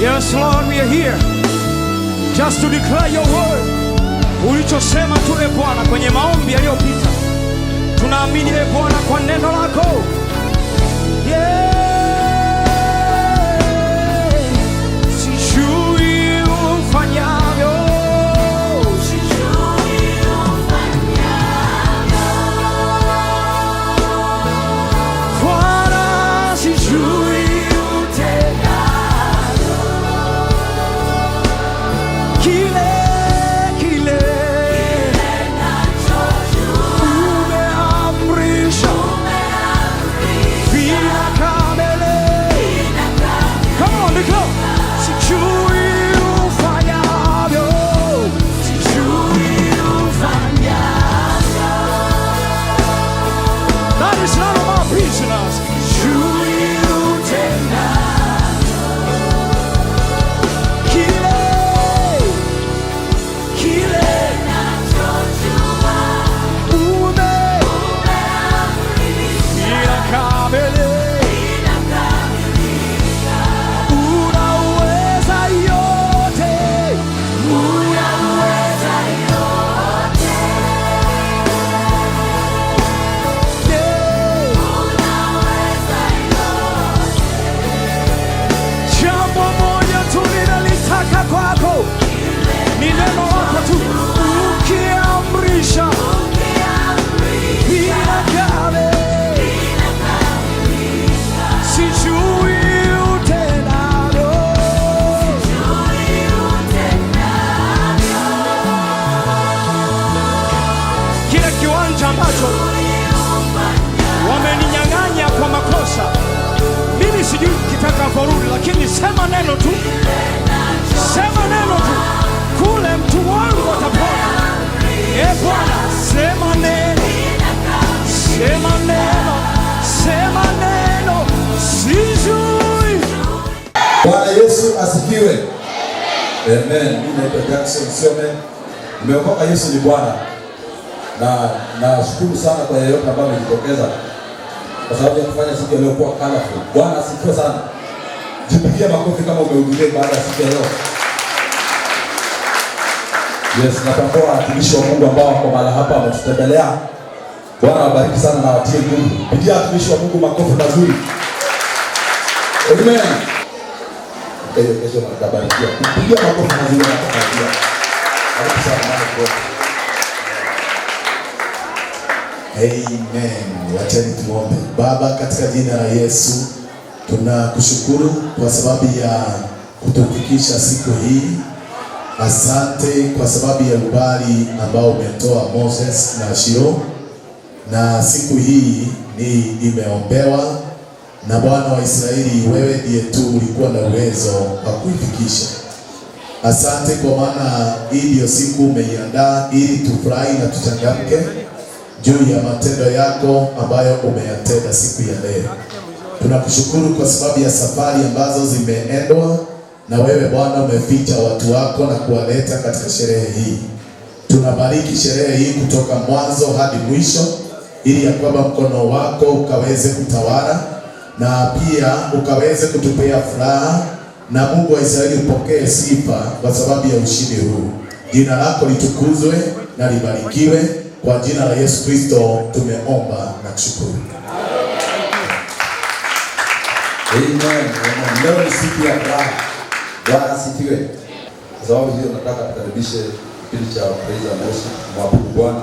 Yes, Lord, we are here just to declare your word. Ulichosema tu e Bwana kwenye maombi yaliyopita, tunaamini e Bwana kwa neno lako. Sijui ufanyavyo, Bwana, sijui utendavyo. Kile ambacho wameninyang'anya kwa makosa, mimi sijui kitakaporudi, lakini sema neno tu, sema neno tu, kule mtu wangu atapona. E Bwana, sema neno, sema neno, sema neno, sijui. Bwana Yesu asifiwe. Amen. Mimi naitwa Jackson Siome. Nimeokoka, Yesu ni Bwana. Na nashukuru sana kwa yeyote ambaye amejitokeza kwa sababu ya kufanya siku ya leo kuwa colorful. Bwana asifiwe sana. Jipigie makofi kama umehudhuria baada ya siku ya leo. Yes, natambua watumishi wa Mungu ambao wako mahali hapa wametutembelea. Bwana wabariki sana na watie nguvu. Pigia watumishi wa Mungu makofi mazuri. Amen. Kesho mtabarikiwa. Pigia makofi mazuri na kubariki. Bariki sana Mungu. Amen. Wacheni tuombe. Baba, katika jina la Yesu tunakushukuru kwa sababu ya kutufikisha siku hii. Asante kwa sababu ya ubali ambao umetoa Moses na Shiro, na siku hii ni imeombewa na Bwana wa Israeli. Wewe ndiye tu ulikuwa na uwezo wa kuifikisha. Asante kwa maana hii ndio siku umeiandaa ili tufurahi na tuchangamke juu ya matendo yako ambayo umeyatenda siku ya leo. Tunakushukuru kwa sababu ya safari ambazo zimeendwa na wewe Bwana, umeficha watu wako na kuwaleta katika sherehe hii. Tunabariki sherehe hii kutoka mwanzo hadi mwisho, ili ya kwamba mkono wako ukaweze kutawala na pia ukaweze kutupea furaha, na Mungu wa Israeli upokee sifa kwa sababu ya ushindi huu. Jina lako litukuzwe na libarikiwe. Kwa jina la Yesu Kristo tumeomba na kushukuru. Amen. Leo ni siku ya furaha. Bwana asifiwe. Kwa sababu hiyo nataka tukaribishe kipindi cha praise and worship, mwabudu Bwana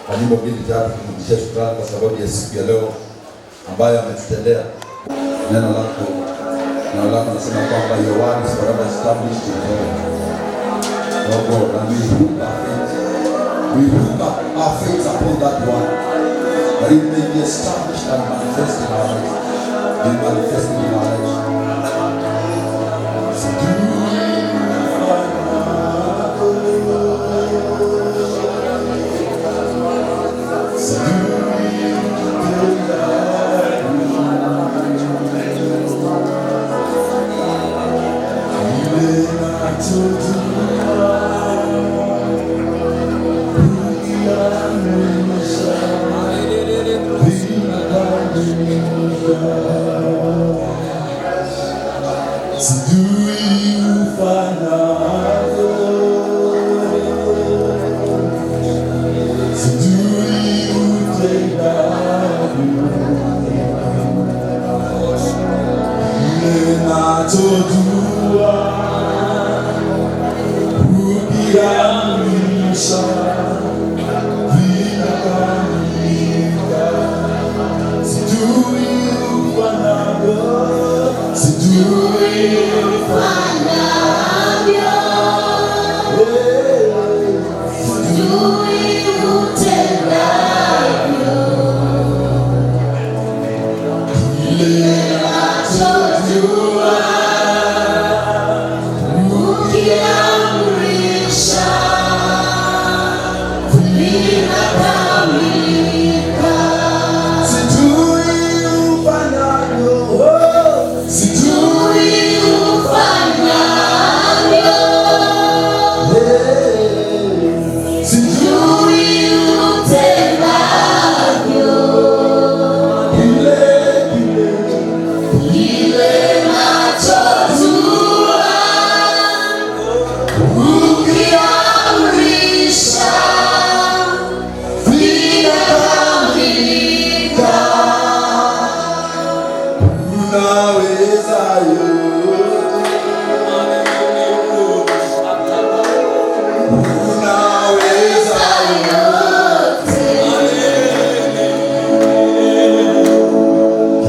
kwa nyimbo mbili tatu, kumrudishia shukrani kwa sababu ya siku ya leo ambayo ametutendea. Neno lako nasema kwamba your word is forever established in heaven. Oh God, and we hook our faith upon that one, that it may be established and manifest in our lives. Be manifested in our lives. Sijui ninachojua ukiamrisha vinakamilika. Sijui ufanyavyo, sijui ufanyavyo, sijui utendavyo, kile nachojua ukiamrisha vinakamilika. Sijui ufanyavyo, sijui ufanyavyo, sijui utendavyo, kile nachojua ukiamrisha vinakamilika. Unaweza yote, unaweza yote,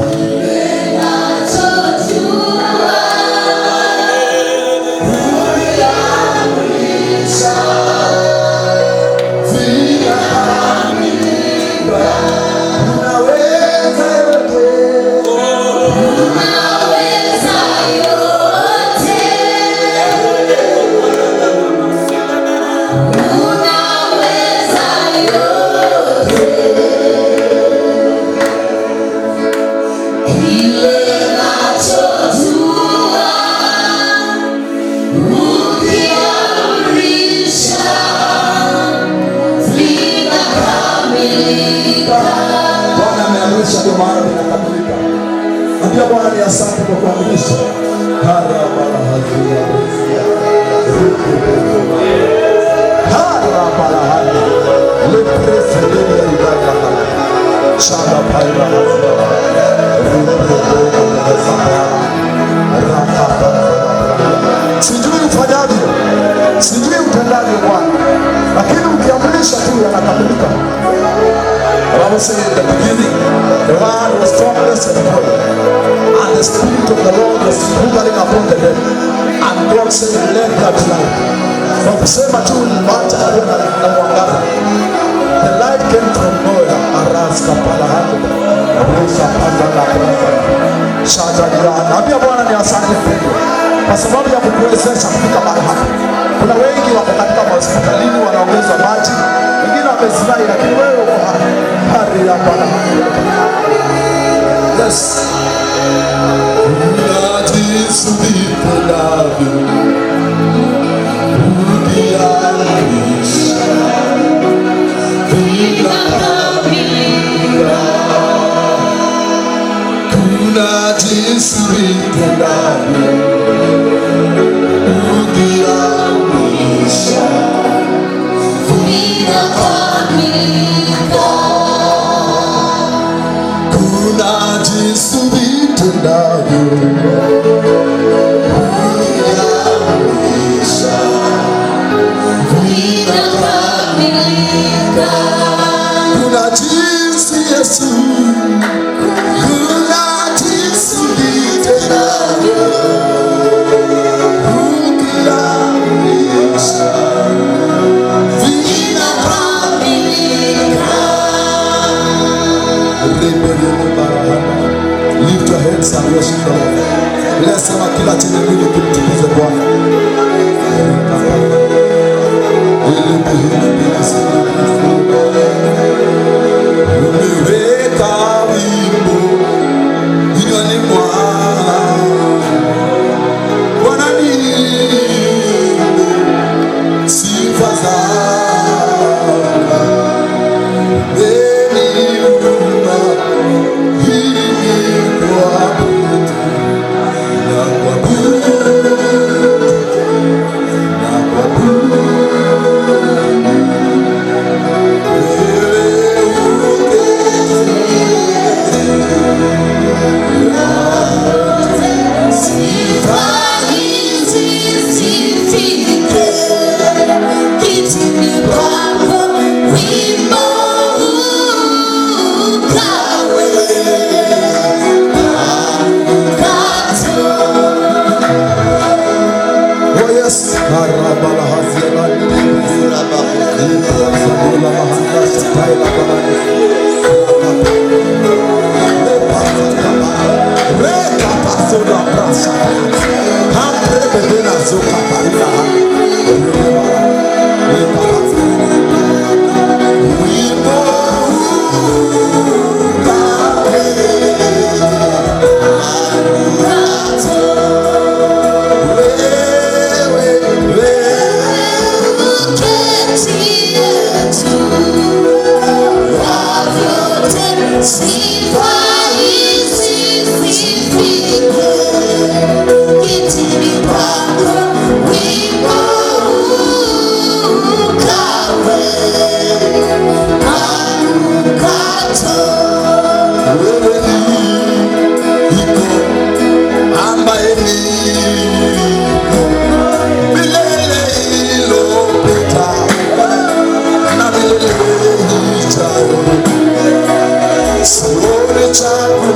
kile nachojua ukiamrisha vinakamilika. Unaweza yote, unaweza yote, unaweza yote, kile nachojua ukiamrisha vinakamilika. Bwana ameamrisha, ndio maana vinakamilika. Ambia Bwana ni asante kwa kuamrisha. Sijui ufanyavyo, sijui utendavyo Bwana, lakini ukiamrisha tu yanakamilika. The Bible says in the beginning, the Word was formless and void, and the Spirit of the Lord was hovering upon the dead, and God said, let there be light. Kwa kusema tu macho yaliona na mwangaza. The light came from nowhere. Araska pala hapo. Abusa panda na panda. Shaja dia. Naambia Bwana ni asante mpendwa, kwa sababu ya kukuwezesha kufika mahali hapa. Kuna wengi wako katika hospitalini wanaongezwa maji, wengine wamezirai, lakini wewe uko hapa. Hari ya Bwana. Yes. Unajisi vipendavyo ukiamrisha vinakamilika. Kuna jinsi vipendavyo ukiamrisha vinakamilika. Kuna jinsi vitendavyo ukiamrisha vinakamilika. Kuna jinsi Yesu, kuna jinsi vitendavyo ukiamrisha vinakamilika. Lift your hands and worship the Lord. Lazima kila chenye mwili kimtukuze Bwana. Umeweka wimbo kinywani mwangu, Bwana niimbe sifa zako. Umeniumba ili kuabudu na kuabudu na kuabudu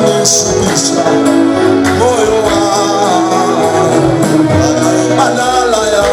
unanishibisha moyo wangu, badala ya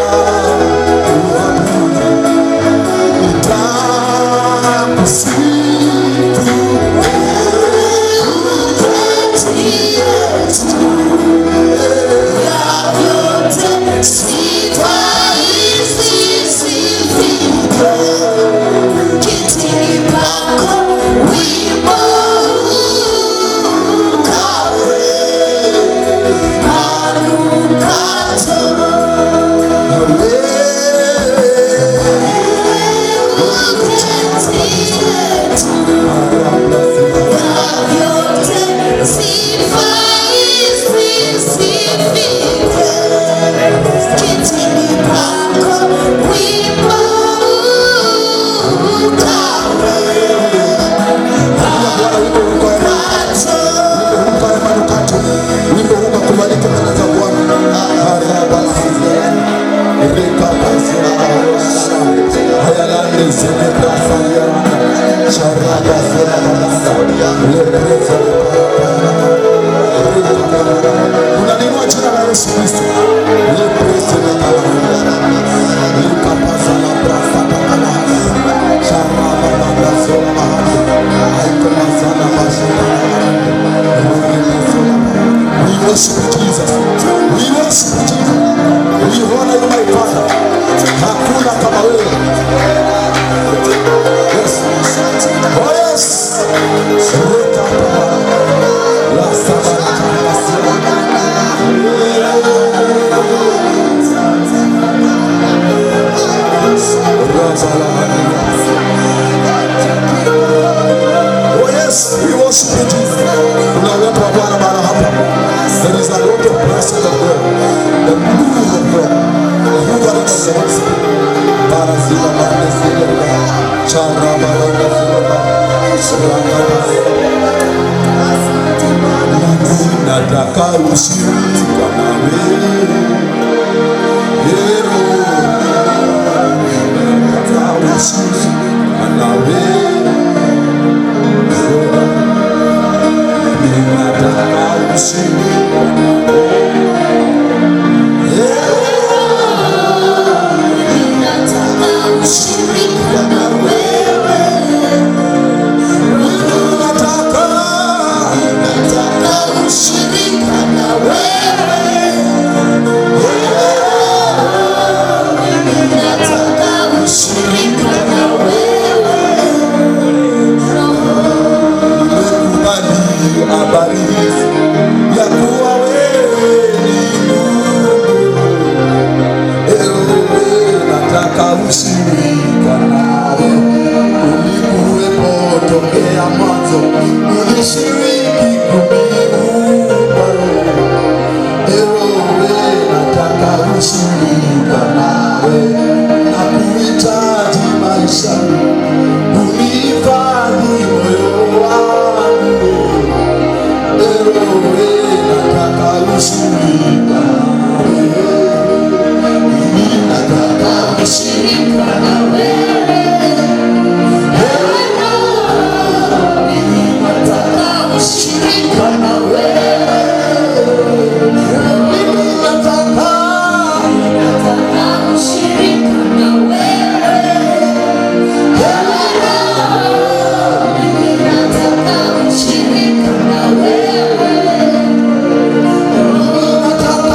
unaniinua jina la Yesu Kristo. We worship Jesus. We worship Jesus. We honor you, my Father. Hakuna kama wewe. Yes. Oh yes. Oh yes, we worship you, Jesus. Kuna uwepo wa Bwana mahali hapa. There is a lot of presence of God. The move of God. The move of God. Barazila barazila. Charaba barazila. Nataka ushirika na wewe. Nataka ushirika na wewe. Nataka ushirika na wewe. Nataka ushirika na wewe. Nataka ushirika na wewe. Nataka ushirika na wewe. Nimekubali habari hizi ya kuwa wewe ni Mungu. Nataka ushirika nawe. Ulikuwepo tokea mwanzo, ulishiriki kuniumba. Nataka ushirika nawe na kuhitaji maishani, unihifadhi moyo wangu. Nataka ushirika nawe. Nataka ushirika nawe. Nataka ushirika nawe. Nataka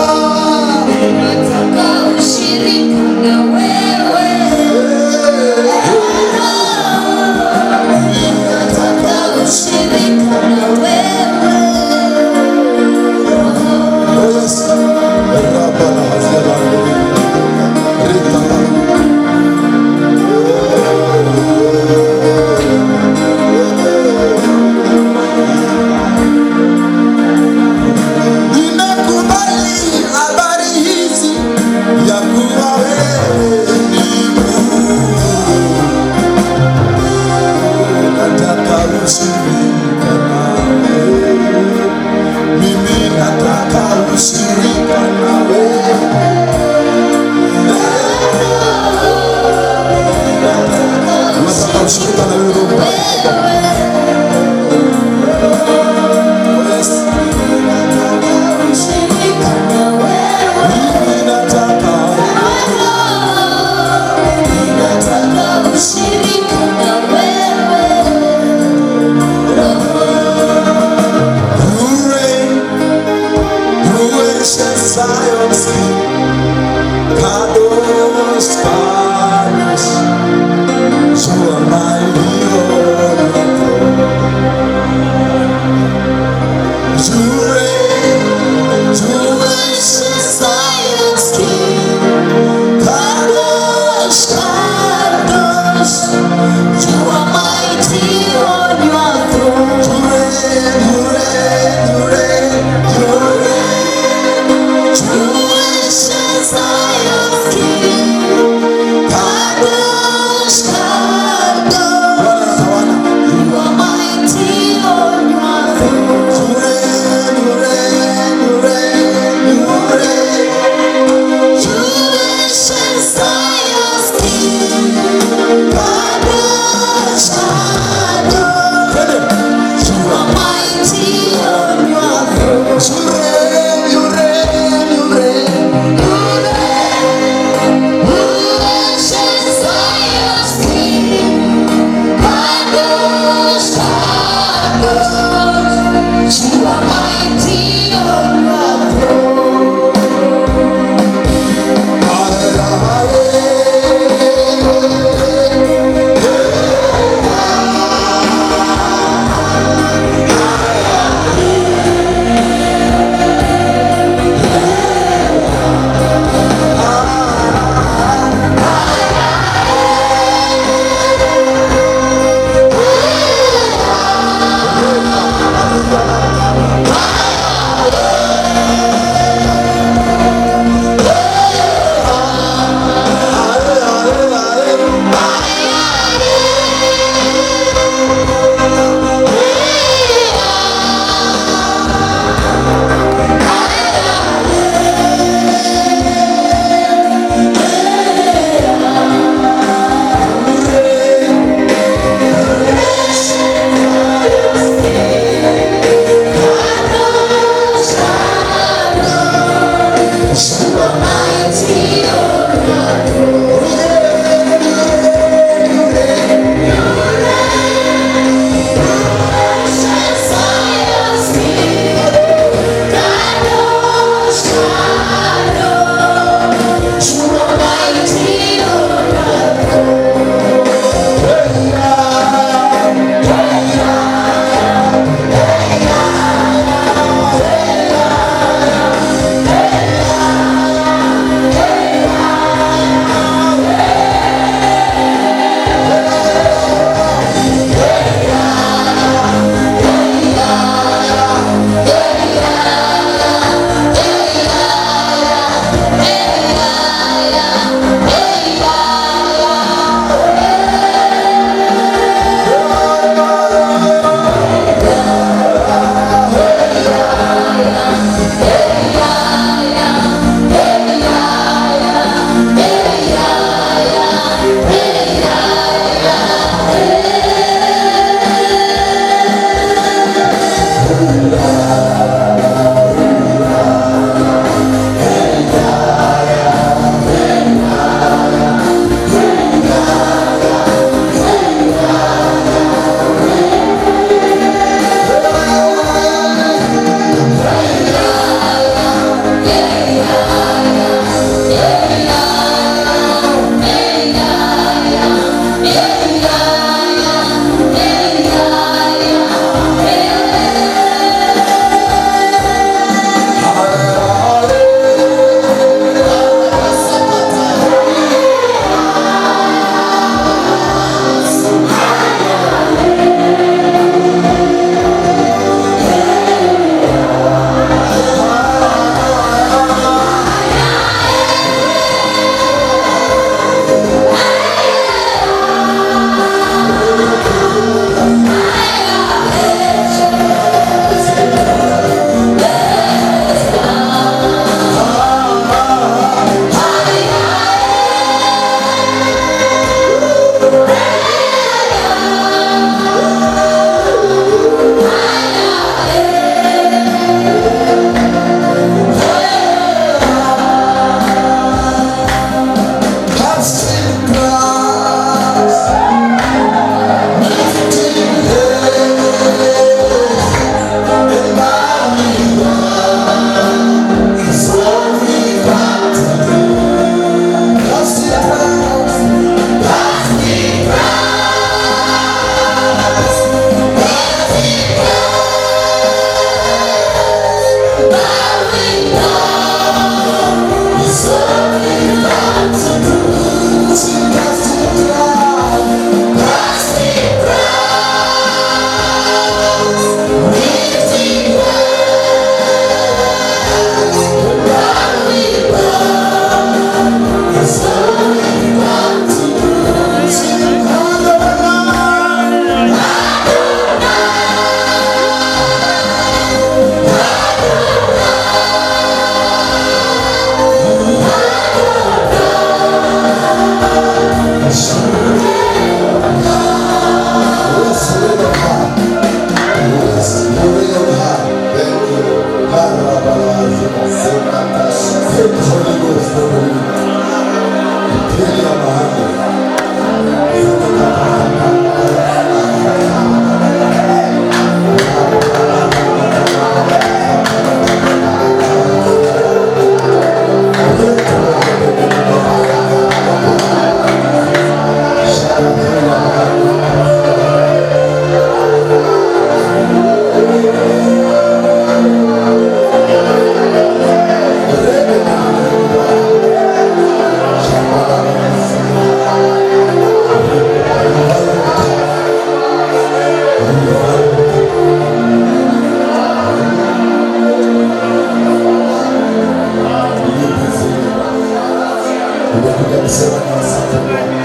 kusema ni asante Bwana.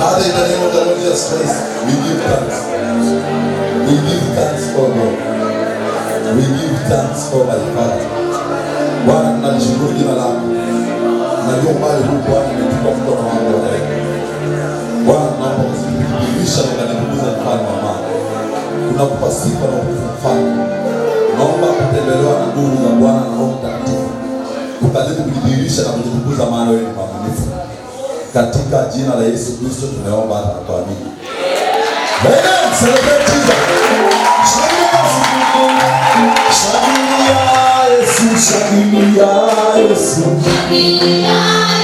Father, in the name of the Lord Jesus Christ, we give thanks. We give thanks, oh God. We give thanks, oh my Father. Bwana, tunalishukuru jina lako. Najua mbali huu Bwana umetupa mkono wako wa rehema. Bwana, tunaomba usifikisha na kanikuza mfano wa mama. Tunakupa sifa na mfano. Naomba kutembelewa na nguvu za Bwana na Roho Mtakatifu. Ukazidi kujidhihirisha na kujitukuza, maana wewe ni mwaminifu. Katika jina la Yesu Kristo tumeomba na kuamini. Amen. Celebrate Jesus. Shangilia Yesu, shangilia Yesu. Shangilia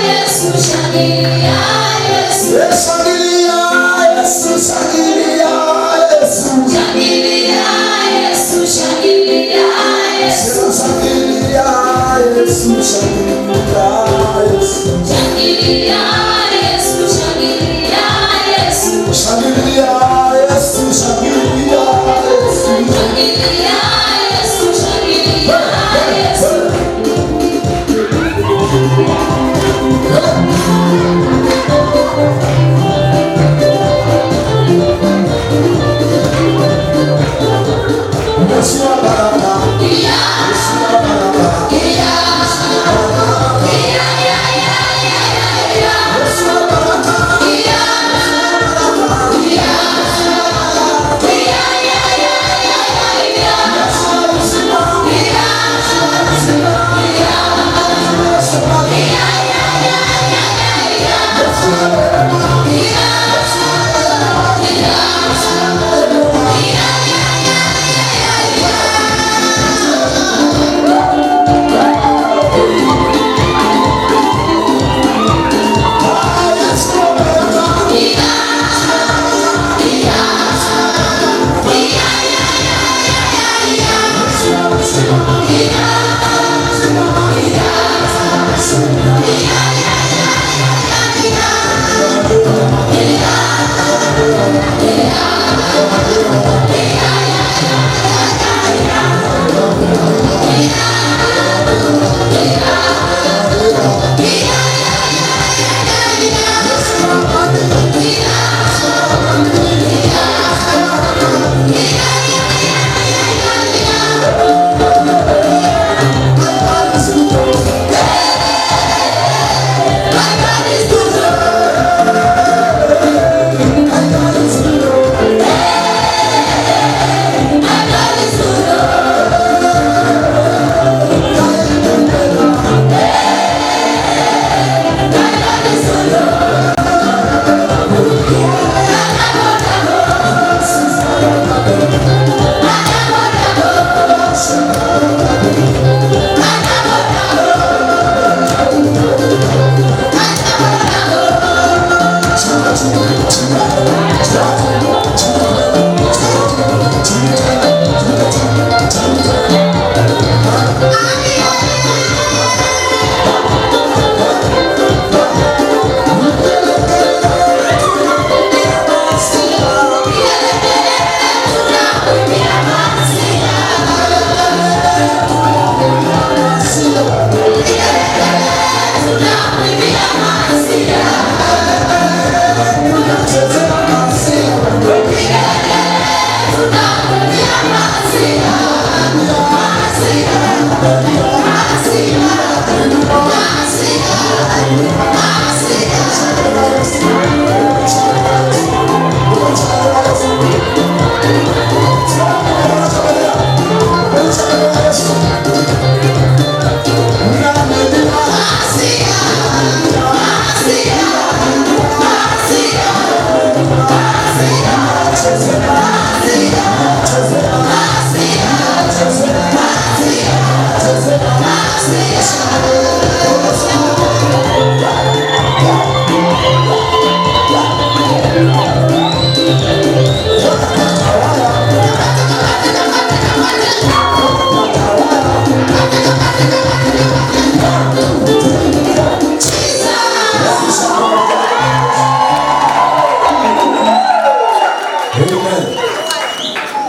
Yesu, shangilia Yesu. Shangilia Yesu, shangilia Yesu. Shangilia Yesu, shangilia Yesu. Shangilia Yesu, shangilia Yesu. Shangilia Yesu, shangilia Yesu. Shangilia Yesu, shangilia Yesu. Shangilia Yesu, shangilia Yesu. Mheshimiwa Baraka. Mheshimiwa Baraka.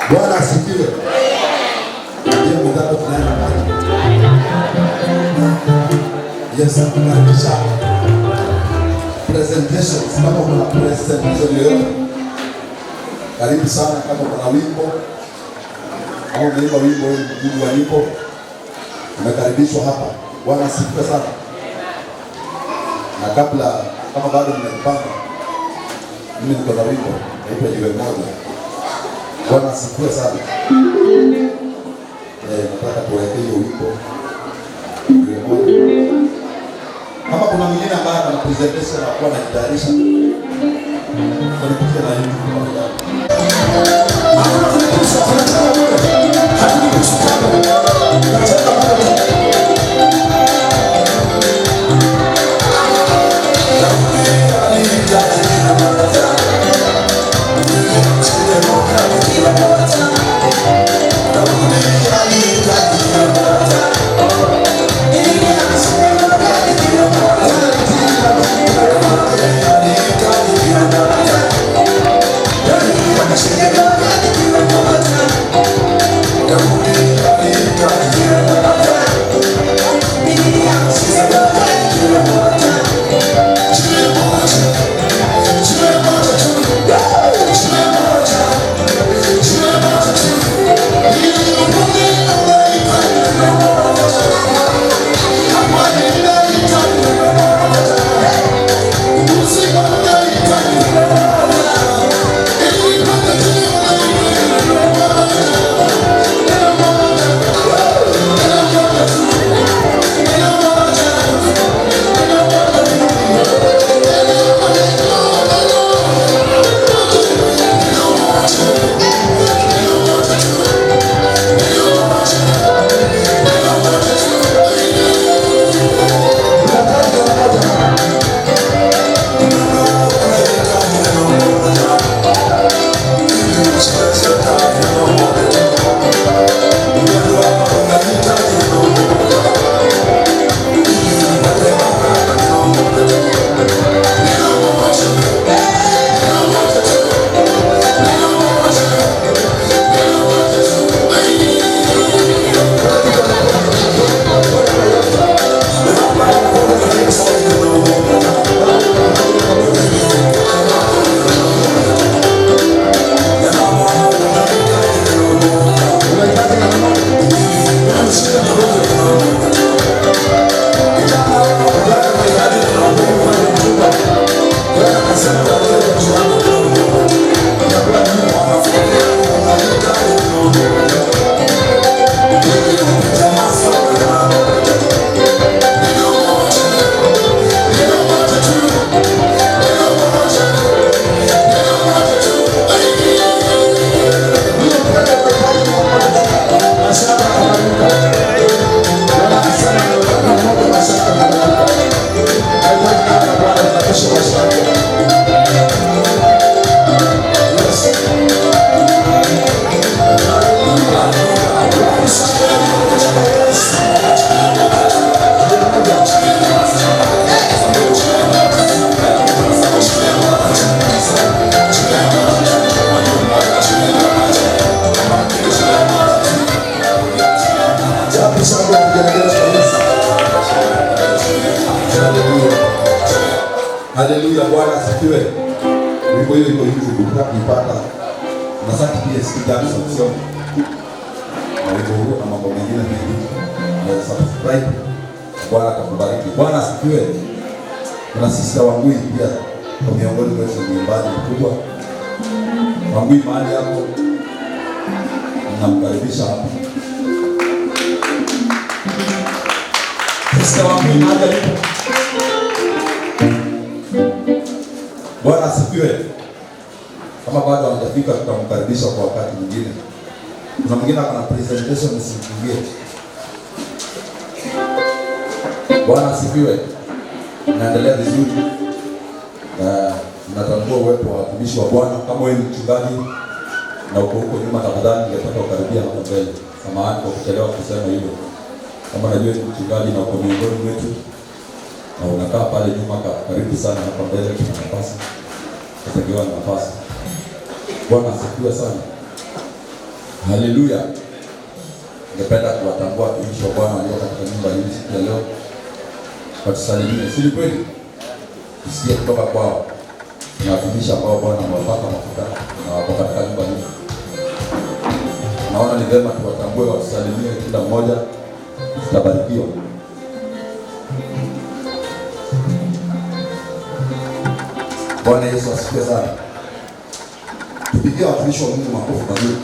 Bwana asifiwe. Ndio mtaka tunaenda. Yes, tunakaribisha presentations, kama kuna presentation yoyote, karibu sana. Kama kuna wimbo au unaimba wimbo mjini walipo, umekaribishwa hapa. Bwana asifiwe sana. Na kabla kama bado mmepanga, mimi niko na wimbo naitwa Jiwe Moja. Bwana asifiwe sana. Nataka tuweke hiyo wimbo Jiwe Moja. Kama kuna mwingine ambaye ana presentation na kuwa anajitayarisha, tunakuja na YouTube. Haleluya, Bwana asifiwe. Wimbo hiyo iko YouTube, ukipata na sasa PS Jackson sio. Na wimbo huo na mambo mengine mengi. Na subscribe. Bwana atakubariki. Bwana asifiwe. Kuna sister Wangui pia kwa miongoni mwetu mwimbaji mkubwa. Wangui mahali hapo, namkaribisha hapa. Sister Wangui mahali hapo. Bwana asifiwe. Kama bado hajafika tutamkaribisha kwa wakati mwingine. Kuna mwingine ana presentation msikimbie. Bwana asifiwe. Naendelea vizuri. Natambua uwepo wa watumishi wa Bwana. Kama wewe ni mchungaji na uko huko nyuma, tafadhali ningetaka ukaribia hapa mbele. Samahani kwa kuchelewa kusema hilo. Kama najua ni mchungaji na uko miongoni mwetu na unakaa pale nyuma, karibu sana hapa mbele, kuna nafasi. Utapewa nafasi. Bwana asifiwe sana. Haleluya. Ningependa kuwatambua watumishi wa Bwana walio katika nyumba hii siku ya leo. Watusalimie. Si kweli? tusikie kutoka kwao. Ni watumishi ambao Bwana amewapaka mafuta na wako katika nyumba hii. Naona ni vema tuwatambue, watusalimie kila mmoja, tutabarikiwa. Bwana Yesu asifiwe sana. Tupigie watumishi wa Mungu makofi mazuri.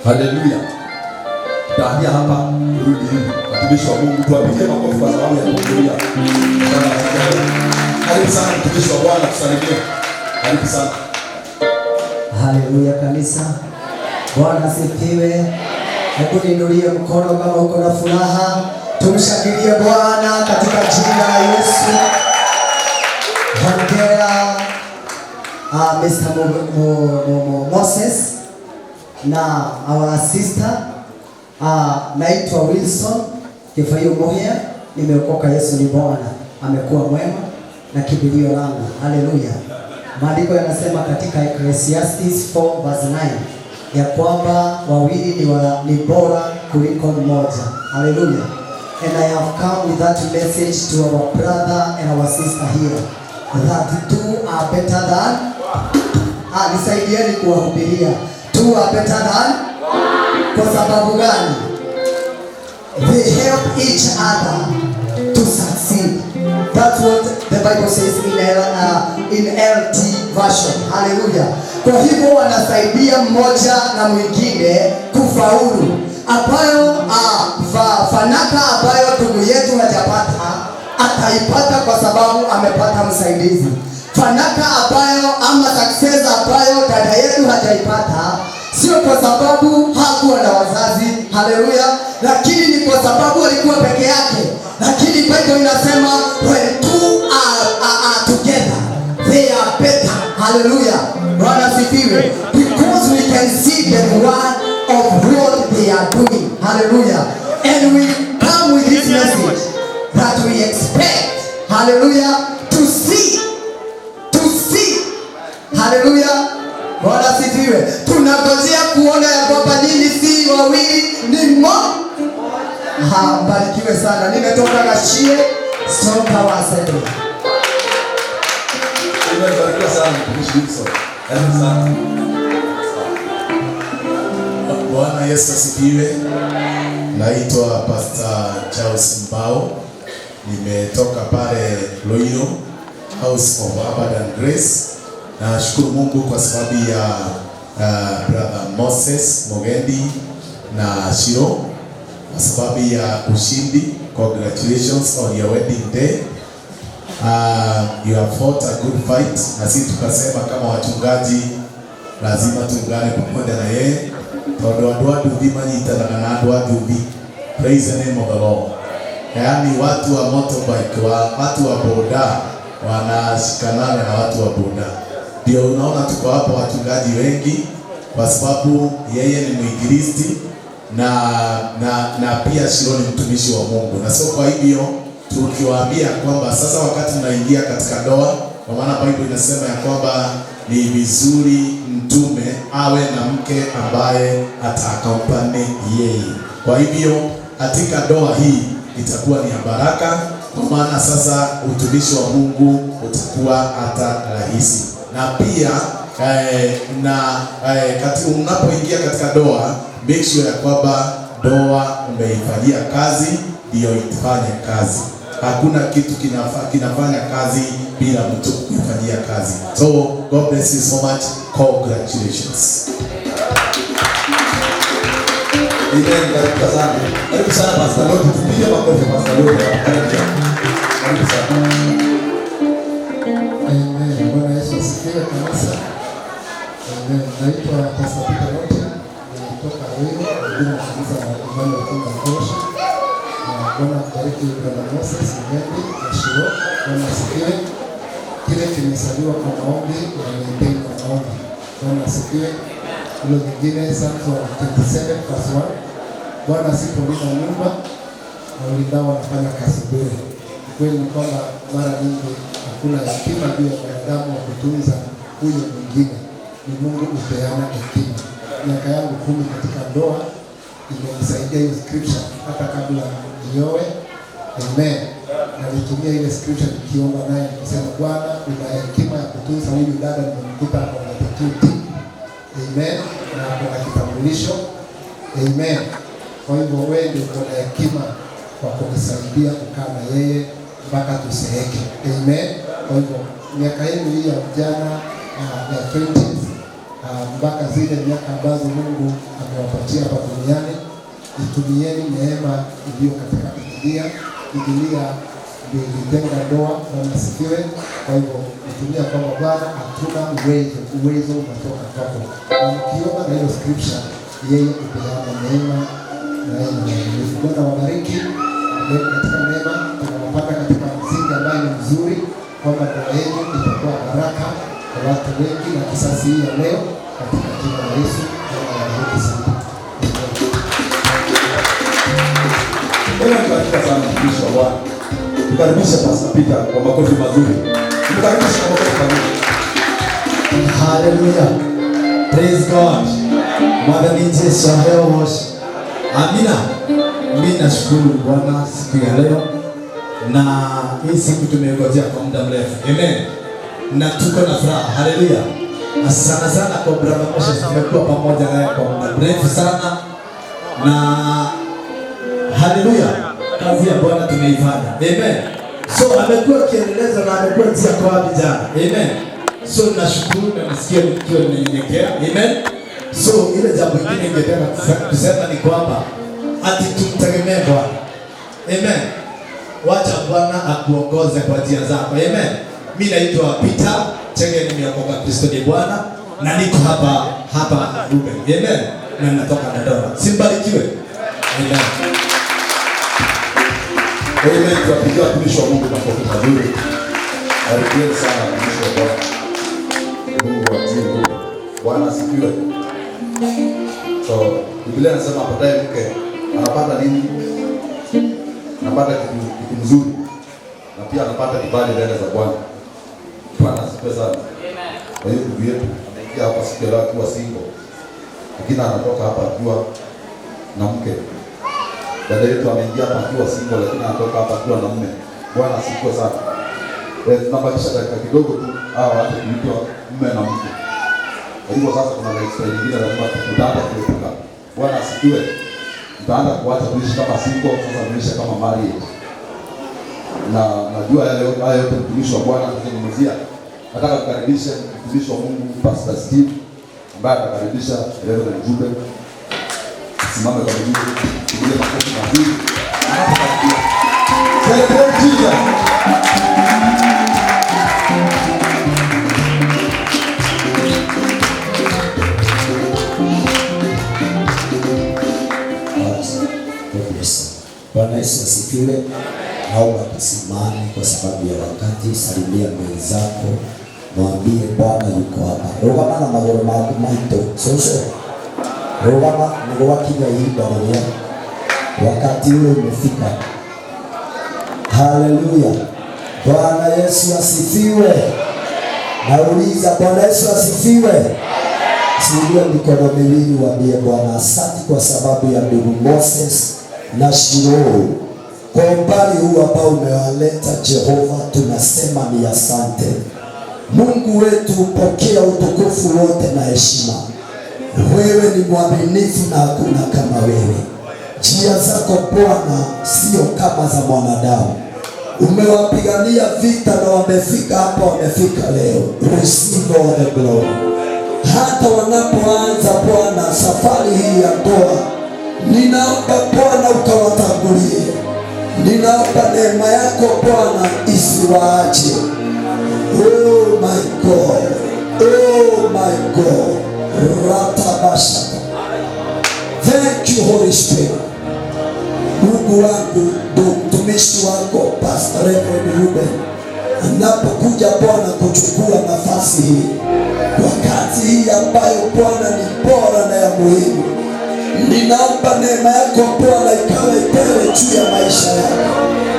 Haleluya. Taambia hapa rudi hivi. Watumishi wa Mungu tuwapigie makofi kwa sababu ya kuhudhuria. Karibu sana mtumishi wa Bwana, tusalimie. Karibu sana. Haleluya kanisa. Bwana asifiwe. Hebu niinulie mkono kama uko na furaha. Tumshangilie Bwana katika jina la Yesu. Hongera Mr. Moses na our sister. Naitwa Wilson Kifayo Moya. Nimeokoka, Yesu ni Bwana, amekuwa mwema na kimbilio langu. Haleluya. Maandiko yanasema katika Ecclesiastes 4:9 ya kwamba wawili ni bora kuliko mmoja. Haleluya. And I have come with that message to our brother and our sister here, that two are better than nisaidieni kuwahubiria. Two are better than kwa sababu gani? They help each other to succeed. That's what the Bible says in LT version. Hallelujah. Kwa hivyo wanasaidia mmoja na mwingine kufaulu, ambayo fanaka ambayo ndugu yetu hajapata ataipata kwa sababu amepata msaidizi. Fanaka ambayo ama success ambayo dada yetu hajaipata sio kwa sababu hakuwa na wazazi. Haleluya. Lakini ni kwa sababu alikuwa peke yake. Lakini Bible inasema when two are together they are better. Hallelujah. Bwana asifiwe. Because we can see the reward of what they are doing. Hallelujah. And we come with this message that we expect, hallelujah, to see. Hallelujah. Bwana asifiwe. Tunangojea kuona ya kwamba nini si wawili ni mmoja. Barikiwe sana. Nimetoka Gashie, Songa Wasebe. Barikiwe sana mtumishi Wilson. Karibu sana. Bwana Yesu asifiwe. Naitwa Pastor Charles Mbao. Nimetoka pale Loyo House of Abundant Grace. Na shukuru Mungu kwa sababu ya brother Moses Mogendi na Shiro, kwa sababu ya ushindi. Congratulations on your wedding day. You have fought a good fight. Na sisi tukasema kama wachungaji lazima tuungane pamoja na yeye. Praise the name of the Lord. Yaani watu wa motorbike, watu wa boda wanashikanana na watu wa boda. Ndio unaona tuko hapa wachungaji wengi kwa sababu yeye ni Mwinjilisti na pia Shiro ni mtumishi wa Mungu. Na sio kwa hivyo tukiwaambia kwamba sasa wakati tunaingia katika ndoa, kwa maana Biblia inasema ya kwamba ni vizuri mtume awe na mke ambaye atakampane yeye. Kwa hivyo katika ndoa hii itakuwa ni baraka, kwa maana sasa utumishi wa Mungu utakuwa hata rahisi. Na pia kati unapoingia katika ndoa, make sure ya kwamba ndoa umeifanyia kazi ndio ifanye kazi. Hakuna kitu kinafanya kazi bila mtu kufanyia kazi. So God bless you so much. Congratulations. Amen. Karibu sana. Karibu sana Pastor Lord. Tupige makofi Pastor Lord. Karibu sana. Amen. Bwana Yesu asifiwe kanisa. Amen. Naitwa Pastor Peter Lote. Nilitoka Ruiru, ndio kanisa la Imani ya Kinga Kosha. Bwana bariki Brother Moses Mgendi na Shiro. Bwana asifiwe. Kile kimesaliwa kwa maombi na nipeni kwa maombi. Bwana asifiwe. Hilo lingine Psalms 27:1. Bwana asipolinda nyumba na ulindao wanafanya kazi bure. Kweli ni kwamba mara nyingi hakuna hekima juu ya wanadamu wa kutunza huyo mwingine. Ni Mungu upeana hekima. Miaka yangu 10 katika ndoa, imenisaidia hiyo scripture hata kabla nioe. Amen. Na nitumia ile scripture nikiomba naye nikisema, Bwana una hekima ya kutunza huyu dada, nimemkuta hapo na attitude. Amen. Na kuna kitambulisho. Amen. Kwa hivyo wewe ndio una hekima kwa kunisaidia kukaa na yeye mpaka tuseeke. Amen. Kwa hivyo miaka yenu hii ya ujana ya 20s mpaka zile miaka ambazo Mungu amewapatia hapa duniani, itumieni neema iliyo katika Biblia. Biblia ndio ilitenga ndoa. Bwana asifiwe. Kwa hivyo itumia kwamba Bwana hatuna uwezo unatoka kwako. Na mkiomba na hiyo scripture, yeye upeana neema na yeye ni mwaminifu. Bwana wabariki. Katika neema tunawapata katika msingi ambayo ni mzuri, kwamba ndoa yenu itakuwa baraka kwa watu wengi na kisasi hii ya leo, katika jina la Yesu. Bwana wabariki sana. Bwana tubariki sana mtumishi wa Bwana. Tukaribisha Pastor Peter kwa makofi mazuri. Tukaribisha kwa makofi mazuri. Hallelujah. Praise God. Mwana nije shaheo moshi. Amina. Mimi nashukuru Bwana siku ya leo, na hii siku tumengojea kwa muda mrefu. Amen. Na tuko na furaha. Hallelujah. Asante sana kwa brother Moses, tumekuwa pamoja naye kwa muda mrefu sana. Na hallelujah. Kazi ya Bwana tumeifanya. Amen. So amekuwa kielelezo na amekuwa njia kwa vijana. Amen. So nashukuru na nasikia nikiwa nimenyenyekea. Amen. So ile jambo lingine ningetaka kusema ni kwamba ati tumtegemee Bwana. Amen. Wacha Bwana akuongoze kwa njia zako. Amen. Mimi naitwa Peter Chenge, nimeokoka, Kristo ni Bwana, na niko hapa Ruben. Amen. Na natoka Dodoma. Simbarikiwe. Amen. Amen. Tunapigia watumishi wa Mungu makofi mazuri. Barikieni sana watumishi wa Bwana. Mungu atie. Bwana asifiwe. So Biblia inasema apataye mke anapata nini? Anapata kitu mzuri, na pia anapata kibali mbele za Bwana. Bwana asifiwe sana. Kwa hiyo ndugu yetu ameingia hapa siku ya leo akiwa single, lakini anatoka hapa akiwa na mke. Dada yetu ameingia hapa akiwa single, lakini anatoka hapa akiwa na mume. Bwana asifiwe sana. Tunabakisha dakika kidogo tu hawa watu kuitwa mume na mke. Kwa hivyo sasa kuna lifestyle nyingine lazima tutaanza kuepuka. Bwana asifiwe. Tutaanza kuacha kuishi kama single, sasa tuishi kama married. Na najua haya yote mtumishi wa Bwana atazungumzia. Nataka kukaribisha mtumishi wa Mungu Pastor Steve ambaye atakaribisha Reverend Jube. Simame kwa miguu, tupige makofi mazuri. Anapokaribia. Celebrate Jesus. Bwana Yesu asifiwe. Naomba tusimame kwa sababu ya wakati. Salimia mwenzako, mwambie Bwana yuko hapa. Rogama na magoro mako maito. Soso. Rogama ndio wakinya hii Bwana. Wakati ule umefika. Haleluya. Bwana Yesu asifiwe. Nauliza Bwana Yesu asifiwe. Silia mikono miwili, waambie Bwana asante kwa sababu ya ndugu Moses na Shiro. Kwa umbali huu ambao umewaleta Jehova, tunasema ni asante. Mungu wetu, pokea utukufu wote na heshima. Wewe ni mwaminifu na hakuna kama wewe. Njia zako Bwana sio kama za mwanadamu. Umewapigania vita na wamefika hapa, wamefika leo. Receive all the glory. Hata wanapoanza Bwana safari hii ya ndoa, ninaomba Bwana ukawatangulie. Ninaomba neema yako Bwana isiwaache. Oh my God. Oh my God. Ratabashaka. Thank you Holy Spirit. Mungu wangu, mtumishi wako Pastor Reverend Ruben anapokuja Bwana kuchukua nafasi hii, wakati hii ambayo Bwana ni bora na ya muhimu, ninaomba neema yako Bwana ikawe tele juu ya maisha yako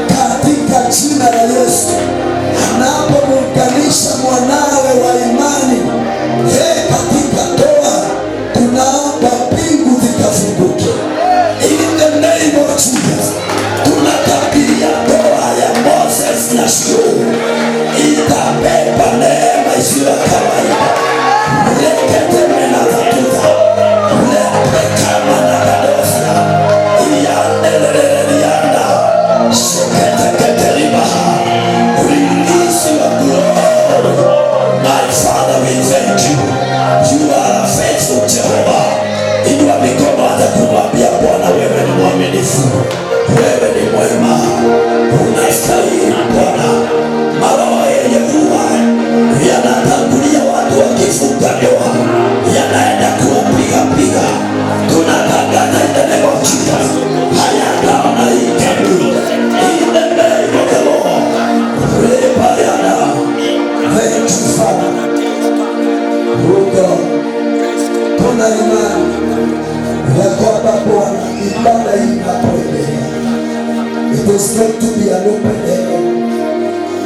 katika jina la Yesu. Anapomuunganisha mwanawe wa imani katika ndoa, tunaomba mbingu zikafunguke, wakifunga ndoa yanaenda kuwapiga piga. Tunatangaza in the name of Jesus. Hayana itabu in the name of the Lord. Rebayana. Thank you, Father. Oh God, tuna imani ya kwamba Bwana ibada hii inapoendelea, it is going to be an open heaven.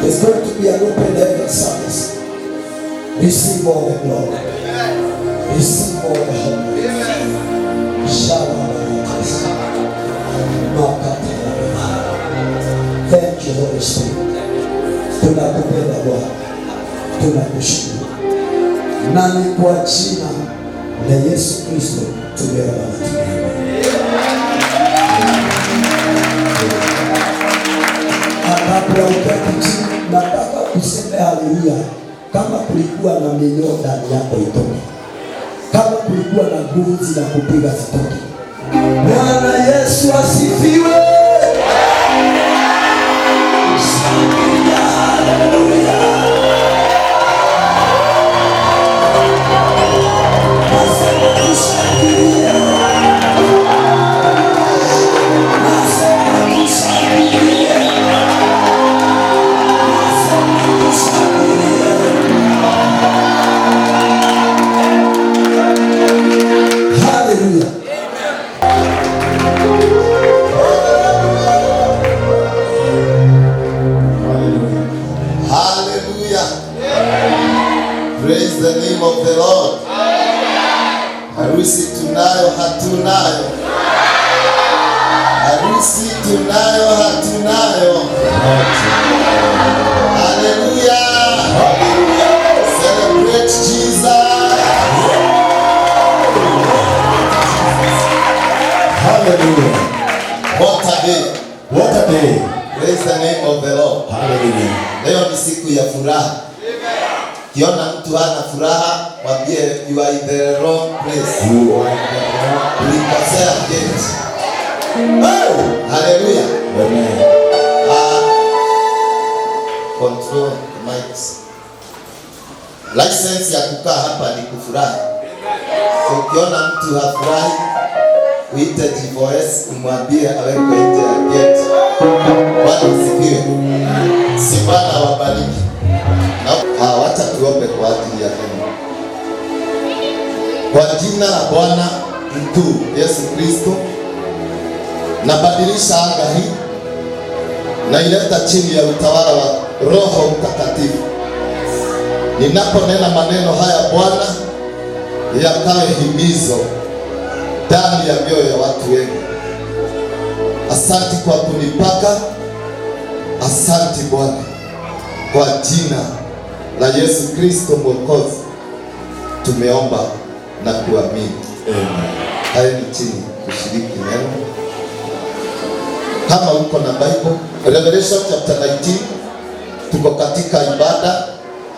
It's going to be an open heaven service. Receive all the glory. Receive all the honor. Thank you, Holy Spirit. Tunakupenda Bwana, tunakushukuru. Nani kwa jina la Yesu Kristo tumeomba. Kabla uketi chini, nataka useme haleluya. Kama kulikuwa na minyoo ndani yako itoke. Kama kulikuwa na nguvu za kupiga zitoke. Bwana Yesu asifiwe. Haleluya. Praise the name of the Lord. Harusi tunayo hatunayo. Harusi tunayo hatunayo. Hallelujah. Celebrate Jesus. Hallelujah. What a day. What a day. Praise the name of the Lord. Hallelujah. Leo ni siku ya furaha. Kiona mtu hana furaha, mwambie you are in the wrong place. You are in the wrong Ulikosea gate. Oh, hallelujah. Amen. Control the mics. License ya kukaa hapa ni kufurahi. So ukiona mtu hafurahi, uite GVOS umwambie awekwe nje ya gate. Bwana asifiwe. Si Bwana awabariki. Na wacha tuombe kwa ajili ya Mungu. Kwa jina la Bwana mkuu Yesu Kristo, nabadilisha anga hii na ileta chini ya utawala wa Roho Mtakatifu. Ninaponena maneno haya Bwana, yakawe himizo ndani ya mioyo ya watu wengi. Asante kwa kunipaka. Asante Bwana, kwa jina la Yesu Kristo Mwokozi tumeomba na kuamini. Amen. Kaeni chini kushiriki neno. Kama uko na Bible, Revelation chapter 19, tuko katika ibada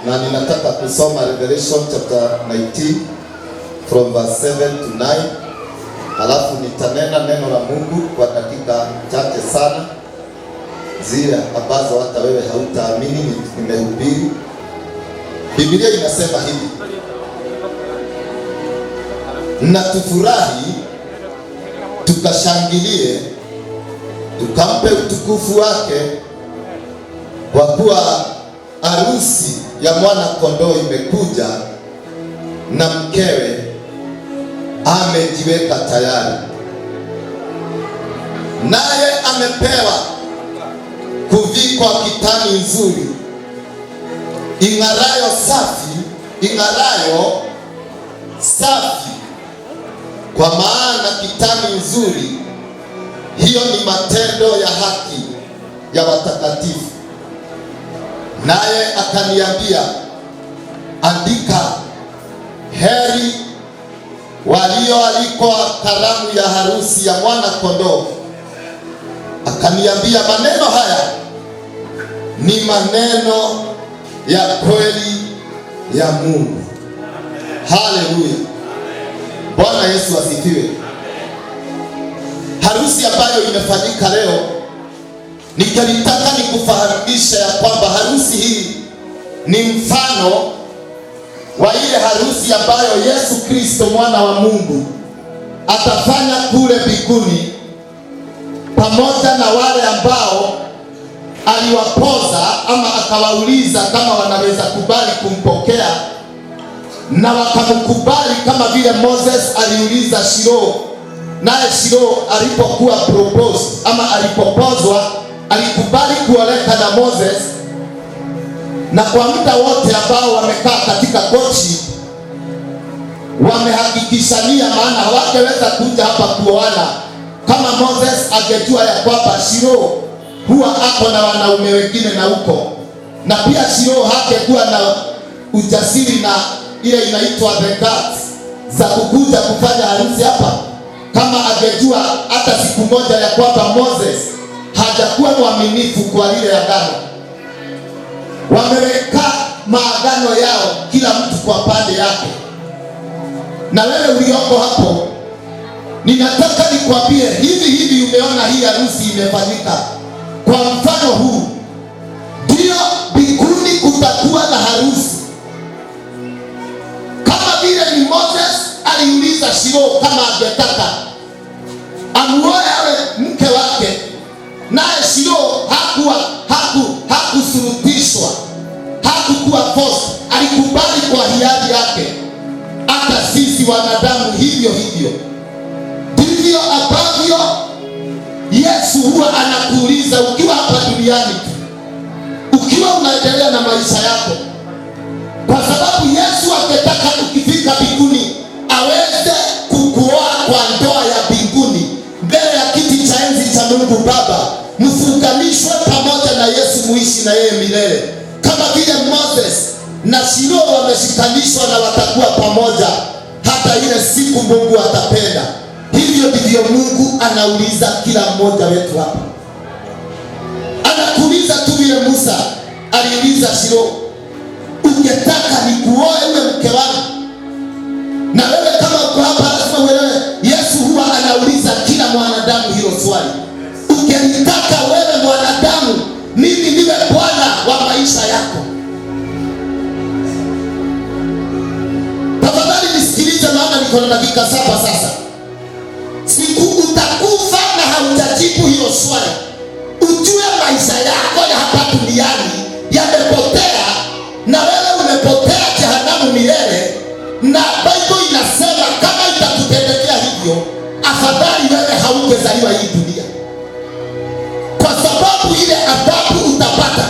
na ninataka kusoma Revelation chapter 19 from verse 7 to 9. Alafu nitanena neno la Mungu kwa dakika chache sana, zile ambazo hata wewe hautaamini nimehubiri. Biblia inasema hivi: na tufurahi, tukashangilie, tukampe utukufu wake, kwa kuwa harusi ya mwana kondoo imekuja, na mkewe amejiweka tayari. Naye amepewa kuvikwa kitani nzuri ing'arayo safi, kwa maana kitani nzuri hiyo ni matendo ya haki ya watakatifu. Naye akaniambia, andika, heri walioalikwa karamu ya harusi ya mwana kondoo. Akaniambia, maneno haya ni maneno ya kweli ya Mungu. Haleluya. Bwana Yesu asifiwe. Harusi ambayo imefanyika leo, ningetaka nikufahamisha ya kwamba harusi hii ni mfano wa ile ile harusi ambayo Yesu Kristo mwana wa Mungu atafanya kule mbinguni, pamoja na wale ambao aliwapoza ama akawauliza kama wanaweza kubali kumpokea, na wakamkubali, kama vile Moses aliuliza Shilo, naye Shilo alipokuwa proposed ama alipopozwa alikubali kuoleka na Moses. Na kwa muda wote ambao wamekaa katika kochi wamehakikishania, maana hawangeweza kuja hapa kuoana kama Moses angejua ya kwamba Shilo huwa ako na wanaume wengine na huko, na pia Shilo hakekuwa na ujasiri na ile inaitwa the guts za kukuja kufanya harusi hapa, kama angejua hata siku moja ya kwamba Moses hajakuwa mwaminifu kwa lile agano. Wameweka maagano yao kila mtu kwa pande yake. Na wewe ulioko hapo, ninataka nikwambie hivi umeona hii harusi imefanyika kwa mfano huu, ndio mbinguni kutakuwa na harusi. Kama vile ni Moses aliuliza Shilo kama angetaka amuoe awe mke wake, naye Shilo hakusurutishwa, hakukuwa force, alikubali kwa hiari yake. Hata sisi wanadamu hivyo ndivyo ambavyo Yesu huwa anakuuliza ukiwa hapa duniani, ukiwa unaendelea na maisha yako, kwa sababu Yesu akitaka ukifika mbinguni aweze kukuoa kwa ndoa ya mbinguni mbele ya kiti cha enzi cha Mungu Baba, mfunganishwe pamoja na Yesu, muishi na yeye milele, kama vile Moses na Shilo wameshikanishwa na watakuwa pamoja hata ile siku Mungu atapenda. Hivyo ndivyo Mungu anauliza kila mmoja wetu hapa. Anakuuliza tu vile Musa aliuliza Shilo, ungetaka nikuoe uwe mke wangu? Na wewe kama uko hapa lazima uelewe, Yesu huwa anauliza kila mwanadamu hilo swali. Ungetaka wewe mwanadamu mimi niwe Bwana wa maisha yako? Tafadhali nisikilize, maana niko na dakika 7 sasa. Siku utakufa na haujajibu hilo swali, ujue maisha yako ya hapa duniani yamepotea, na wewe umepotea jehanamu milele. Na Bible inasema kama itakutendekea hivyo, afadhali wewe haungezaliwa hii dunia, kwa sababu ile adhabu utapata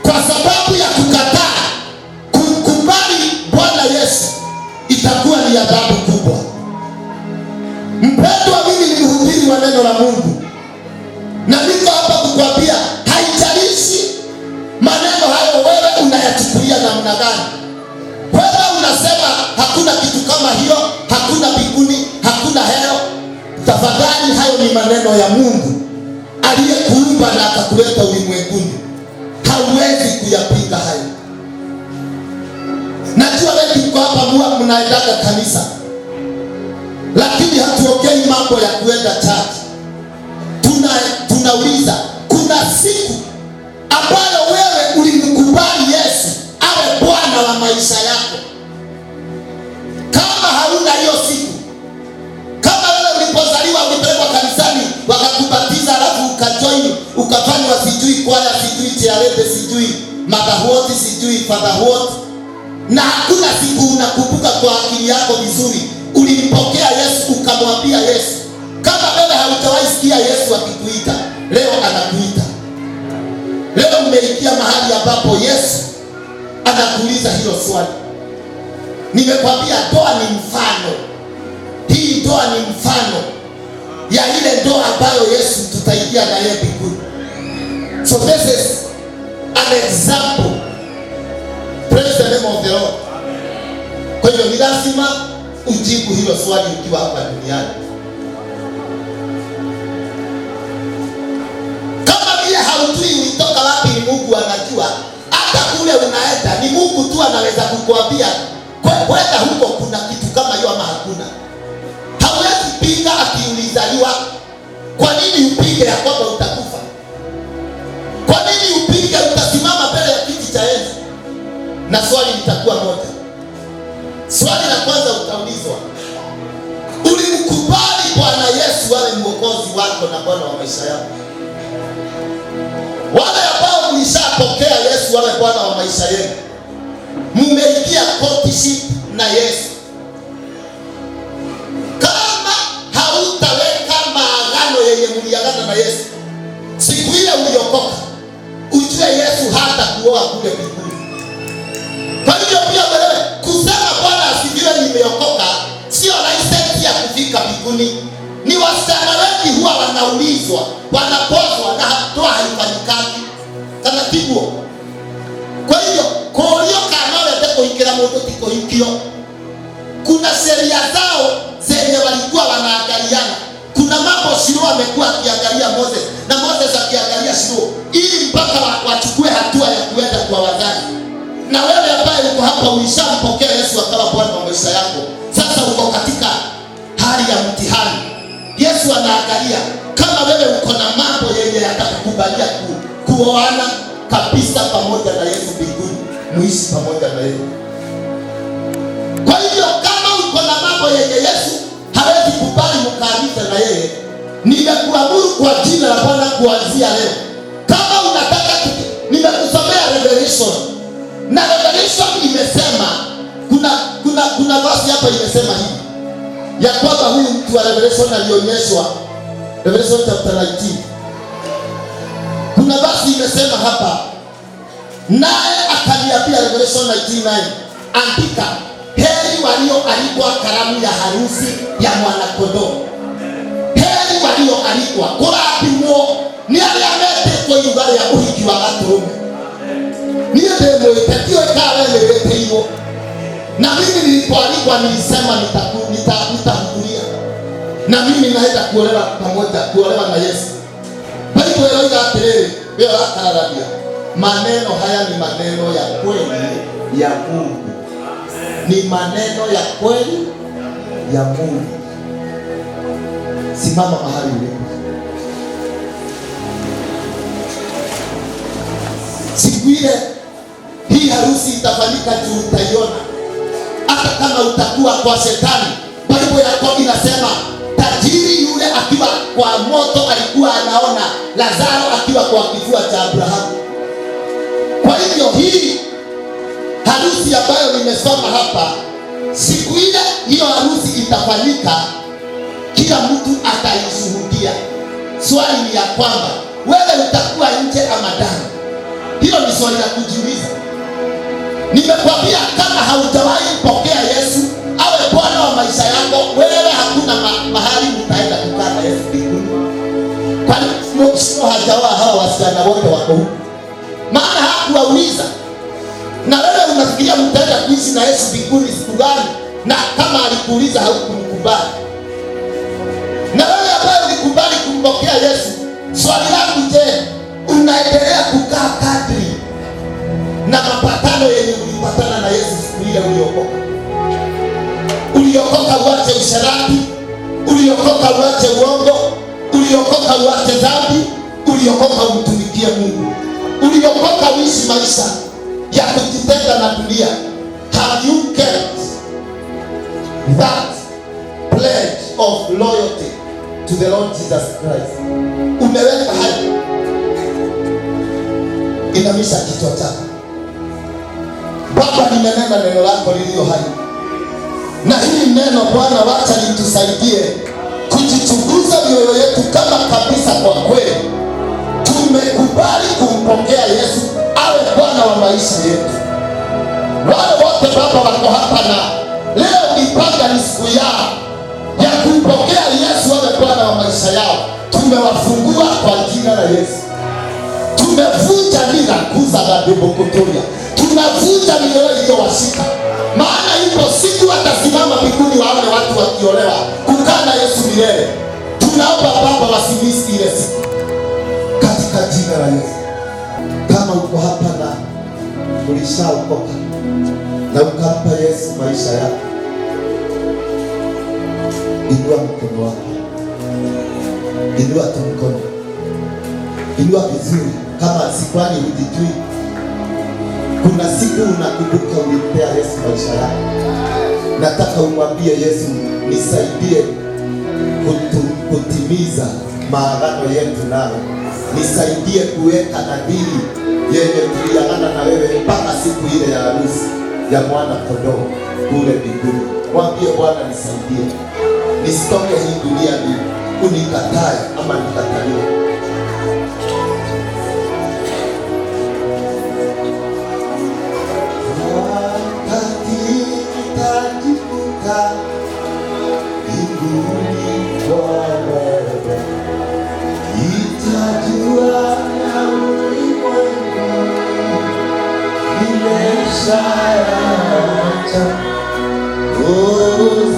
kwa sababu ya kukataa kumkubali Bwana Yesu itakuwa ni adhabu kubwa. Mpendwa, mimi ni mhubiri wa neno la Mungu, na niko hapa kukwambia, haijalishi maneno hayo wewe unayachukulia namna gani. Wewe unasema hakuna kitu kama hiyo, hakuna mbinguni, hakuna heo. Tafadhali, hayo ni maneno ya Mungu aliyekuumba na akakuleta ulimwenguni. Hauwezi kuyapinga hayo. Najua wengi mko hapa mnaendaga kanisa, lakini hatuongei mambo ya kuenda church. Tunauliza, kuna siku ambayo wewe ulimkubali Yesu awe Bwana wa maisha yako? Kama hauna hiyo siku, kama wewe ulipozaliwa ulipelekwa kanisani wakakubatiza, alafu ukajoin ukafanywa sijui kwaya, sijui charete, sijui motherhood, sijui fatherhood, na hakuna siku unakumbuka kwa akili yako vizuri ulimpokea Yesu ukamwambia Yesu, kama wewe haujawahi sikia Yesu akikuita, leo anakuita. Leo umeikia mahali ambapo Yesu anakuuliza hilo swali. Nimekwambia ndoa ni mfano. Hii ndoa ni mfano ya ile ndoa ambayo Yesu tutaingia na yeye mbinguni. So this is an example. Praise the name of the Lord. Kwa hivyo ni lazima ujibu hilo swali ukiwa hapa duniani. Kama vile haujui ulitoka wapi, ni Mungu anajua. Hata kule unaenda ni Mungu tu anaweza kukuambia kwenda huko kuna kitu kama hiyo ama hakuna. Hawezi pinga akiulizaliwa. Kwa nini upinge ya kwamba utakufa? Kwa nini upinge utasimama mbele ya kiti cha enzi? Na swali litakuwa moja, Swali la kwanza utaulizwa, ulimkubali Bwana Yesu awe mwokozi wako na Bwana wa maisha yako? Wale ambao mlishapokea Yesu awe Bwana wa maisha yenu, mmeingia courtship na Yesu. Kama hautaweka maagano yenye mliagana na Yesu, siku ile uliokoka, ujue Yesu hata kuoa kule mbinguni. Kwa hivyo pia wewe kusema Bwana asifiwe nimeokoka sio license ya kufika mbinguni. Ni wasichana wengi huwa wanaulizwa, wanapozwa na hatua haifanyikaji taratibu. Kwa hivyo kuorio kana wete kuhikira mundu tikuhikio, kuna sheria zao zenye walikuwa wanaangaliana. Kuna mambo Shiro amekuwa akiangalia Moses na Moses akiangalia Shiro, ili mpaka wachukue hatua ya kuenda kwa wazazi. Na wewe ambaye uko hapa ulishampokea Yesu akawa Bwana wa maisha yako, sasa uko katika hali ya mtihani. Yesu anaangalia kama wewe uko na mambo yenye yatakukubalia kuoana kabisa pamoja na Yesu mbinguni, muishi pamoja na yeye. Kwa hivyo kama uko na mambo yenye Yesu hawezi kubali mkaanze na yeye, nimekuamuru kwa jina la Bwana kuanzia leo, kama unataka nimekusomea Revelation, na Revelation imesema kuna verse hapa imesema hivi ya kwamba huyu mtu wa Revelation alionyeshwa, Revelation chapter 19. Kuna verse imesema hapa, naye akaniambia, Revelation 19:9, andika, heri walioalikwa karamu ya harusi ya mwana-kondoo. Heri walioalikwa kurathimwo ni arĩa metĩtwo iruga rĩa ũhiki wa gatũrũme. Niĩ ndĩmwĩtĩkio ikawe nĩwĩtĩirwo, na mimi nilipoalikwa nilisema nitahudhuria, na mimi naenda kuolewa na Yesu. Bali wewe atĩrĩrĩ, wewe atarabia, maneno haya ni maneno ya kweli ya Mungu. Ni maneno ya kweli ya Mungu. Simama mahali ulipo. Siku ile hii harusi itafanyika juu utaiona. Hata kama utakuwa kwa shetani, Biblia yako inasema tajiri yule akiwa kwa moto alikuwa anaona Lazaro akiwa kwa kifua cha Abrahamu. Kwa hivyo hii harusi ambayo nimesoma hapa, siku ile hiyo harusi itafanyika, kila mtu ataishuhudia. Swali ni ya kwamba wewe utakuwa nje ama ndani? Hilo ni swali la kujiuliza. Nimekwambia kama haujawahi kupokea Yesu awe Bwana wa maisha yako, wewe hakuna mahali utaenda kukaa na Yesu mbinguni. Kwani sio hajawa hao wasichana wote wako huko? Maana hakuwauliza. Na wewe unafikiria mtaenda kuishi na Yesu mbinguni siku gani? Na kama alikuuliza haukumkubali. Na wewe ambaye ulikubali kumpokea Yesu, swali langu je, unaendelea kukaa kadri na mapatano yenye ulipatana na Yesu siku ile uliokoka? Uliokoka uache usherati, uliokoka uache uongo, uliokoka uache dhambi, uliokoka umtumikie Mungu, uliokoka uishi maisha ya kujitenga na dunia. Have you kept that pledge of loyalty to the Lord Jesus Christ? Umeweka hadi inamisha kichwa chako. Baba, nimenena neno lako lililo hai, na hili neno Bwana wacha litusaidie kujichunguza mioyo yetu kama kabisa kwa kweli tumekubali kumpokea Yesu awe Bwana wa maisha yetu. Wale wote Baba wako hapa na leo ipanga ni siku yao ya kumpokea Yesu awe Bwana wa maisha yao, tumewafungua kwa jina la Yesu. Tumevunja nira kuza gadebokotoria, tunavunja mioyo iliyowashika. Maana ipo siku watasimama mbinguni waone watu wakiolewa kukaa na Yesu milele. Tunaomba Baba wasimisi ile siku katika jina la Yesu. Kama uko hapa na ulishaokoka na ukampa Yesu maisha yako, inua mkono wako, inua tu mkono, inua vizuri. Kama sikwani hujijui, kuna siku unakumbuka ulimpea Yesu maisha yako, nataka umwambie Yesu, nisaidie kutimiza maagano yetu nawe, nisaidie kuweka nadhiri yenye tuliagana na wewe mpaka siku ile ya harusi ya mwana kondoo kule mbinguni. Mwambie Bwana, nisaidie nisitoke hii dunia ni unikatae ama nikataliwe.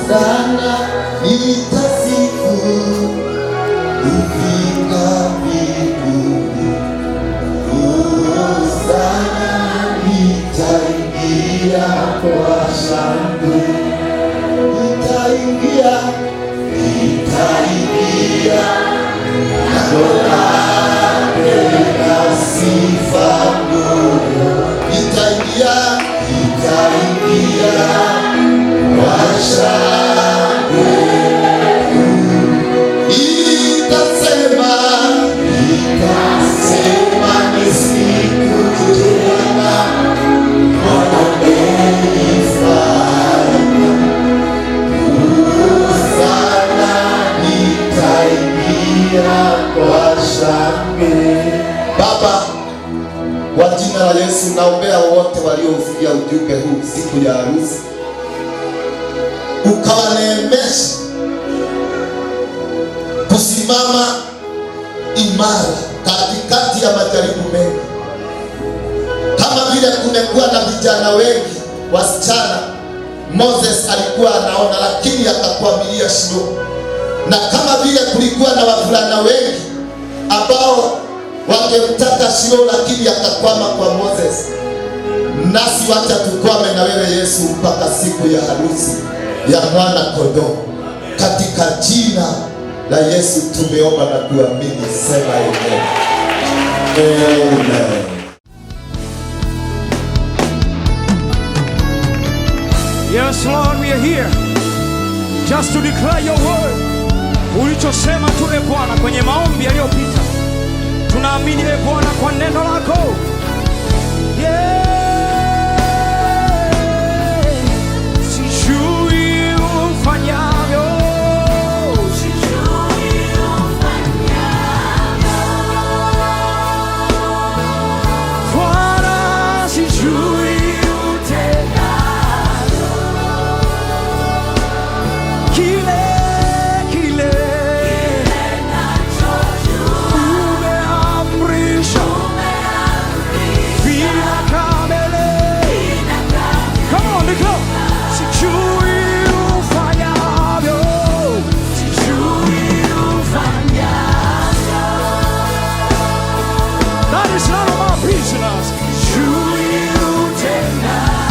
Sana nitasifu kufika mbinguni, sana nitaingia kwa shangwe, nitaingia na sifa moyo, nitaingia kwa shangwe, nitasema ni siku njema, Bwana amenifanya sana, nitaingia kwa shangwe. Baba, kwa jina la Yesu naombea wote waliosikia ujumbe huu siku ya harusi, ukawaneemesha kusimama imara katikati ya majaribu mengi. Kama vile kumekuwa na vijana wengi wasichana Moses alikuwa anaona lakini akakwamilia Shilo, na kama vile kulikuwa na wavulana wengi ambao wangemtaka Shilo lakini akakwama kwa Moses, nasi wacha tukwame na wewe Yesu mpaka siku ya harusi ya mwana kondoo. Katika jina la Yesu tumeomba na kuamini, sema amen. Amen. Yes, Lord, we are here just to declare your word. Ulichosema tule Bwana kwenye maombi yaliyopita, tunaamini le Bwana kwa neno lako. Yeah. Sijui ufanyavyo, Bwana, sijui utendavyo, kile nachojua umeamrisha vinakamilika. Come on, declare. Sijui ufanyavyo, that is none of our business. Sijui utendavyo,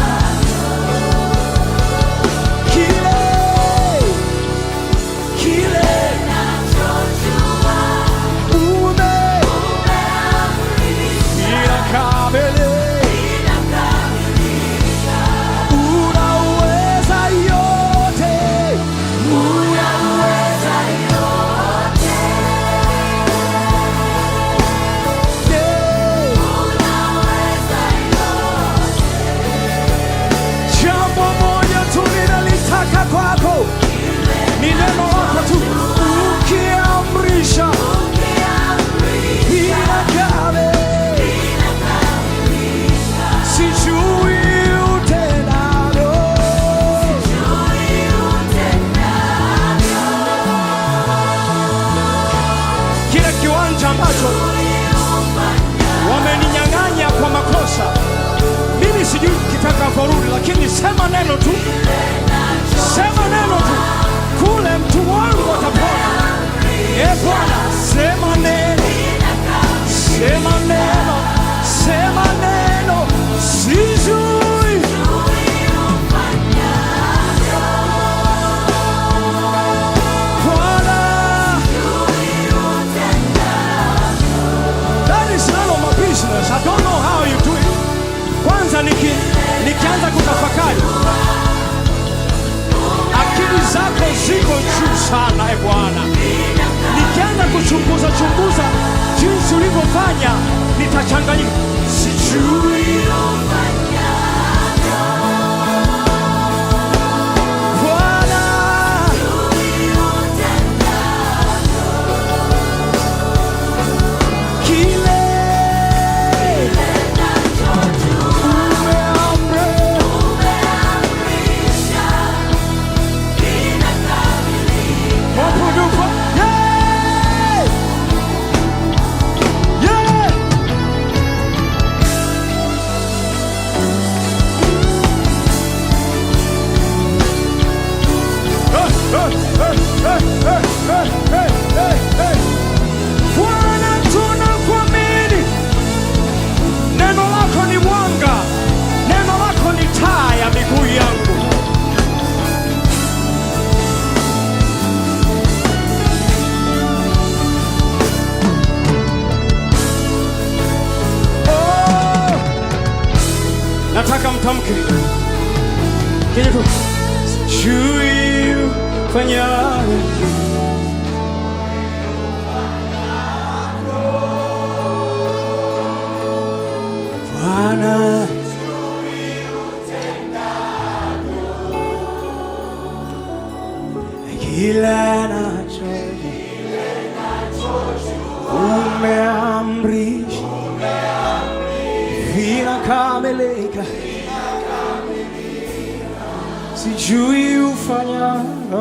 kile nachojua vinakamilika. Unaweza yote, jambo moja tu ninalitaka kwako, ni neno lako tu. Ukiamrisha vinakamilika. Sijui utendavyo, kile kiwanja ambacho wameninyang'anya kwa makosa, mimi sijui kitakaporudi, lakini sema neno tu, sema neno tu, kule mtu wangu atapona. Bwana, sema neno, sema neno, sema neno. Sijui Bwana, that is none of my business. I don't know how you do it. Kwanza nikianza kutafakari sana e Bwana. Nikianza kuchunguza jinsi ulivyofanya nitachanganyika. Sijui Bwana, tunakuamini. Neno lako ni mwanga, neno lako ni taa ya miguu yangu. Oh, nataka mtamke kitu. Sijui ufanyaje, Bwana, kila nacho umeamrisha vinakamilika. Sijui ufanyavyo